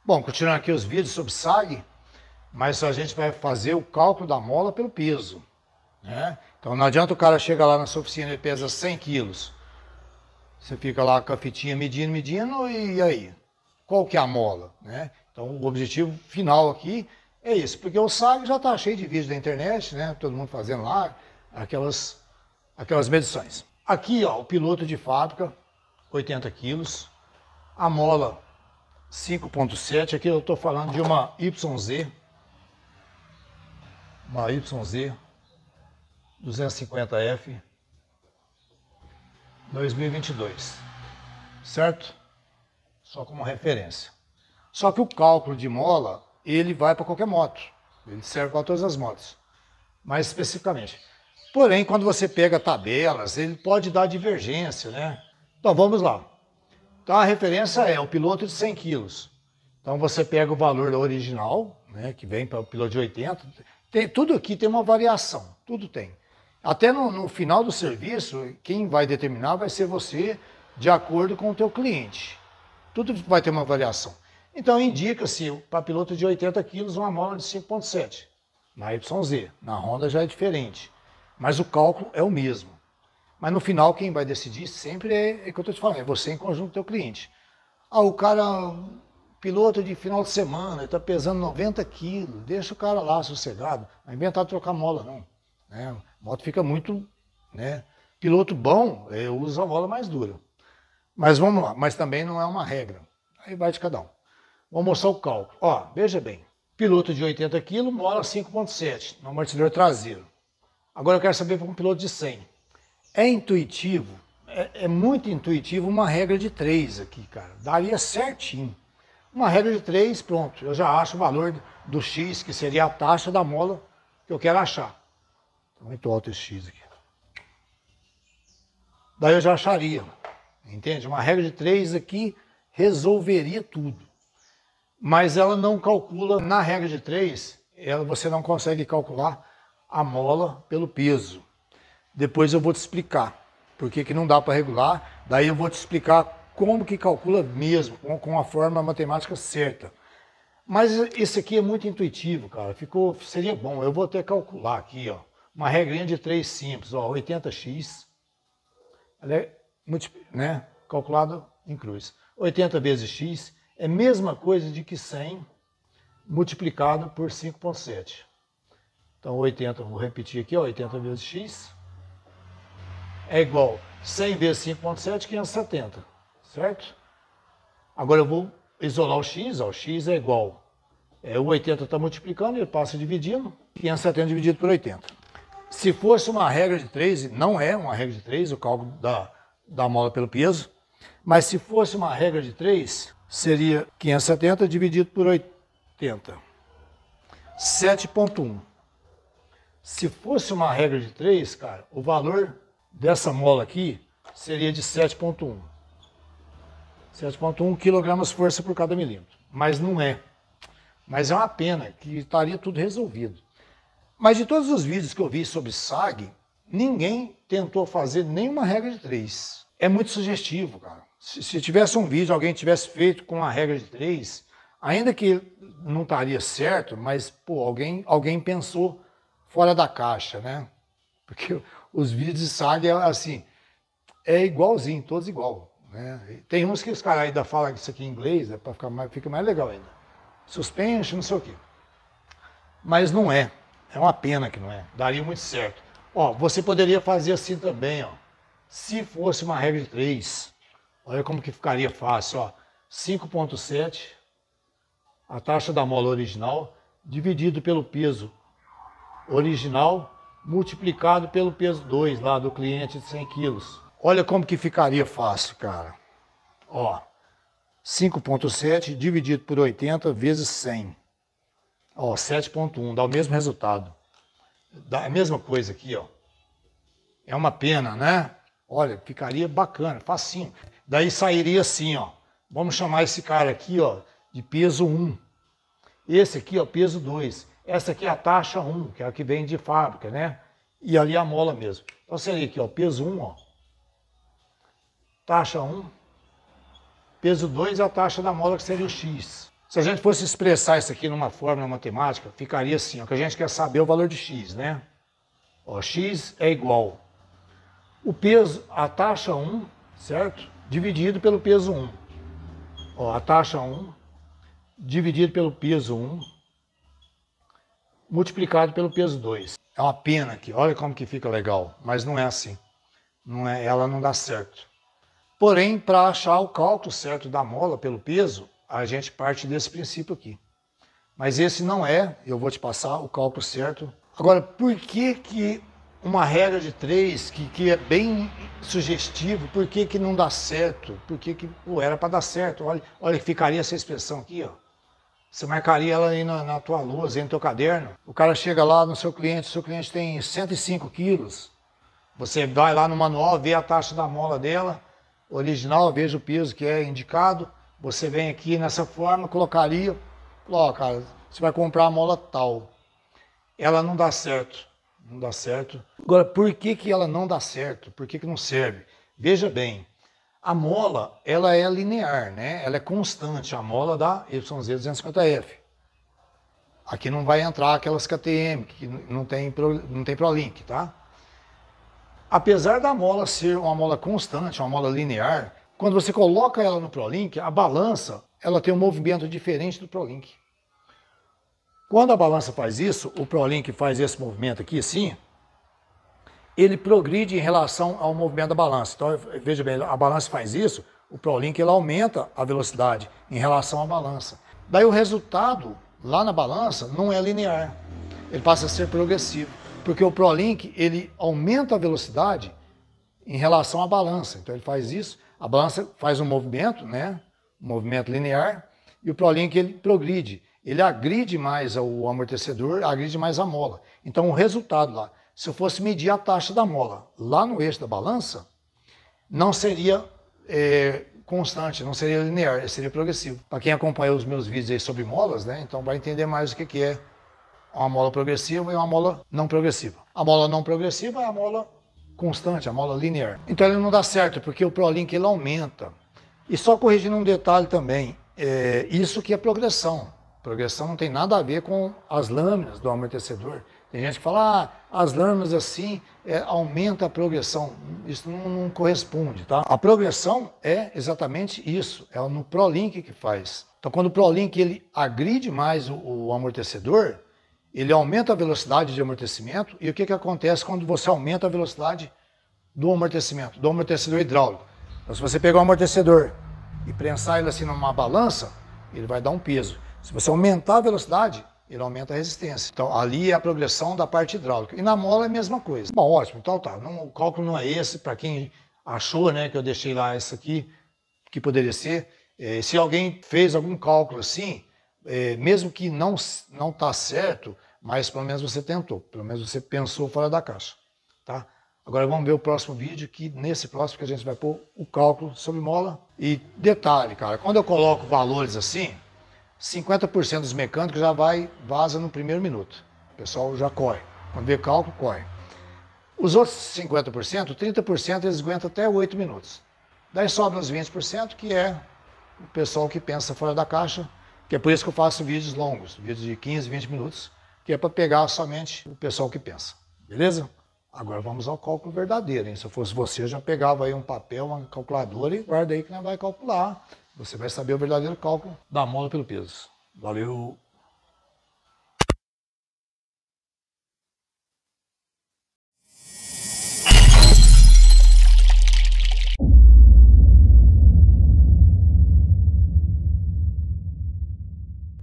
Bom, continuando aqui os vídeos sobre SAG, mas a gente vai fazer o cálculo da mola pelo peso, né? Então não adianta o cara chegar lá na sua oficina e pesa 100 quilos. Você fica lá com a fitinha medindo, e aí? Qual que é a mola, né? Então o objetivo final aqui é isso, porque o SAG já está cheio de vídeos da internet, né? Todo mundo fazendo lá aquelas medições. Aqui, ó, o piloto de fábrica, 80 quilos, a mola 5.7, aqui eu estou falando de uma YZ 250F 2022, certo? Só como referência. Só que o cálculo de mola, ele vai para qualquer moto, ele serve para todas as motos, mais especificamente. Porém, quando você pega tabelas, ele pode dar divergência, né? Então vamos lá. Então a referência é o piloto de 100 quilos. Então você pega o valor original, né, que vem para o piloto de 80. Tudo aqui tem uma variação, tudo tem. Até no final do serviço, quem vai determinar vai ser você, de acordo com o teu cliente. Tudo vai ter uma variação. Então indica-se para piloto de 80 quilos uma mola de 5.7. Na YZ, na Honda já é diferente. Mas o cálculo é o mesmo. Mas no final quem vai decidir sempre é o que eu estou te falando, é você em conjunto com o teu cliente. Ah, o cara, piloto de final de semana, ele está pesando 90 quilos, deixa o cara lá sossegado, não vai inventar de trocar mola não. Né? A moto fica muito, né? Piloto bom, usa a mola mais dura. Mas vamos lá, mas também não é uma regra. Aí vai de cada um. Vou mostrar o cálculo. Ó, veja bem, piloto de 80 kg, mola 5.7 no amortecedor traseiro. Agora eu quero saber para um piloto de 100. É intuitivo, é muito intuitivo uma regra de 3 aqui, cara. Daria certinho. Uma regra de 3, pronto. Eu já acho o valor do X, que seria a taxa da mola que eu quero achar. Muito alto esse X aqui. Daí eu já acharia, entende? Uma regra de 3 aqui resolveria tudo. Mas ela não calcula, na regra de 3, você não consegue calcular a mola pelo peso. Depois eu vou te explicar por que não dá para regular. Daí eu vou te explicar como que calcula mesmo, com a forma matemática certa. Mas esse aqui é muito intuitivo, cara. Seria bom. Eu vou até calcular aqui, ó, uma regrinha de 3 simples, ó, 80x. Ela é, né, calculado em cruz. 80 vezes x é a mesma coisa de que 100 multiplicado por 5.7. Então 80, vou repetir aqui, ó, 80 vezes x é igual 100 vezes 5.7, 570, certo? Agora eu vou isolar o x, ó, o x é igual, o 80 está multiplicando, ele passa dividindo, 570 dividido por 80. Se fosse uma regra de 3, não é uma regra de 3, o cálculo da mola pelo peso, mas se fosse uma regra de 3, seria 570 dividido por 80, 7.1. Se fosse uma regra de 3, cara, o valor dessa mola aqui seria de 7.1. 7.1 kg força por cada milímetro. Mas não é. Mas é uma pena, que estaria tudo resolvido. Mas de todos os vídeos que eu vi sobre SAG, ninguém tentou fazer nenhuma regra de 3. É muito sugestivo, cara. Se tivesse um vídeo, alguém tivesse feito com a regra de 3, ainda que não estaria certo, mas pô, alguém pensou fora da caixa, né? Porque os vídeos de SAG assim, é igualzinho, todos igual, né? Tem uns que os caras ainda falam isso aqui em inglês, para fica mais legal ainda. Suspension, não sei o quê. Mas não é. É uma pena que não é. Daria muito certo. Ó, você poderia fazer assim também, ó. Se fosse uma regra de 3, olha como que ficaria fácil, ó. 5.7, a taxa da mola original, dividido pelo peso original, multiplicado pelo peso 2 lá do cliente de 100 quilos. Olha como que ficaria fácil, cara. Ó, 5.7 dividido por 80 vezes 100. Ó, 7.1, dá o mesmo resultado. Dá a mesma coisa aqui, ó. É uma pena, né? Olha, ficaria bacana, facinho. Daí sairia assim, ó. Vamos chamar esse cara aqui, ó, de peso 1. Esse aqui, ó, peso 2. Essa aqui é a taxa 1, que é a que vem de fábrica, né? E ali a mola mesmo. Então seria aqui, ó, peso 1, ó. Taxa 1. Peso 2 é a taxa da mola, que seria o X. Se a gente fosse expressar isso aqui numa fórmula matemática, ficaria assim, ó, que a gente quer saber o valor de x, né? Ó, x é igual o peso, a taxa 1, certo? Dividido pelo peso 1. Ó, a taxa 1 dividido pelo peso 1 multiplicado pelo peso 2. É uma pena aqui, olha como que fica legal, mas não é assim. Não é, ela não dá certo. Porém, para achar o cálculo certo da mola pelo peso, a gente parte desse princípio aqui. Mas esse não é, eu vou te passar o cálculo certo. Agora, por que uma regra de 3, que é bem sugestivo, por que não dá certo? Por que pô, era para dar certo? Olha que ficaria essa expressão aqui, ó. Você marcaria ela aí na tua lousa, aí no teu caderno. O cara chega lá no seu cliente tem 105 quilos. Você vai lá no manual, vê a taxa da mola dela, original, veja o peso que é indicado. Você vem aqui nessa forma, colocaria, ó, cara, você vai comprar a mola tal. Ela não dá certo, não dá certo. Agora, por que ela não dá certo? Por que não serve? Veja bem, a mola, ela é linear, né? Ela é constante, a mola da YZ250F. Aqui não vai entrar aquelas KTM, que não tem ProLink, tá? Apesar da mola ser uma mola constante, uma mola linear, quando você coloca ela no ProLink, a balança ela tem um movimento diferente do ProLink. Quando a balança faz isso, o ProLink faz esse movimento aqui assim, ele progride em relação ao movimento da balança. Então, veja bem, a balança faz isso, o ProLink ele aumenta a velocidade em relação à balança. Daí o resultado lá na balança não é linear, ele passa a ser progressivo. Porque o ProLink, ele aumenta a velocidade em relação à balança. Então ele faz isso, a balança faz um movimento, né? Um movimento linear, e o ProLink ele progride. Ele agride mais o amortecedor, agride mais a mola. Então o resultado lá, se eu fosse medir a taxa da mola lá no eixo da balança, não seria constante, não seria linear, seria progressivo. Para quem acompanhou os meus vídeos aí sobre molas, né? Então vai entender mais o que é uma mola progressiva e uma mola não progressiva. A mola não progressiva é a mola constante, a mola linear. Então ele não dá certo, porque o ProLink ele aumenta. E só corrigindo um detalhe também, isso que é progressão. Progressão não tem nada a ver com as lâminas do amortecedor. Tem gente que fala, as lâminas assim aumenta a progressão. Isso não corresponde, tá? A progressão é exatamente isso, é no ProLink que faz. Então quando o ProLink ele agride mais o amortecedor, ele aumenta a velocidade de amortecimento, e o que acontece quando você aumenta a velocidade do amortecimento, do amortecedor hidráulico? Então, se você pegar o amortecedor e prensar ele assim numa balança, ele vai dar um peso. Se você aumentar a velocidade, ele aumenta a resistência. Então, ali é a progressão da parte hidráulica. E na mola é a mesma coisa. Bom, ótimo, então tá. O cálculo não é esse, para quem achou, né, que eu deixei lá isso aqui, que poderia ser. Se alguém fez algum cálculo assim, mesmo que não está certo, mas pelo menos você tentou, pelo menos você pensou fora da caixa, tá? Agora vamos ver o próximo vídeo, que nesse próximo que a gente vai pôr o cálculo sobre mola. E detalhe, cara, quando eu coloco valores assim, 50% dos mecânicos já vaza no primeiro minuto. O pessoal já corre, quando vê cálculo, corre. Os outros 50%, 30% eles aguentam até 8 minutos. Daí sobra os 20%, que é o pessoal que pensa fora da caixa, que é por isso que eu faço vídeos longos, vídeos de 15, 20 minutos, que é para pegar somente o pessoal que pensa, beleza? Agora vamos ao cálculo verdadeiro, hein? Se eu fosse você, eu já pegava aí um papel, uma calculadora e guarda aí que nós vai calcular. Você vai saber o verdadeiro cálculo da mola pelo peso. Valeu!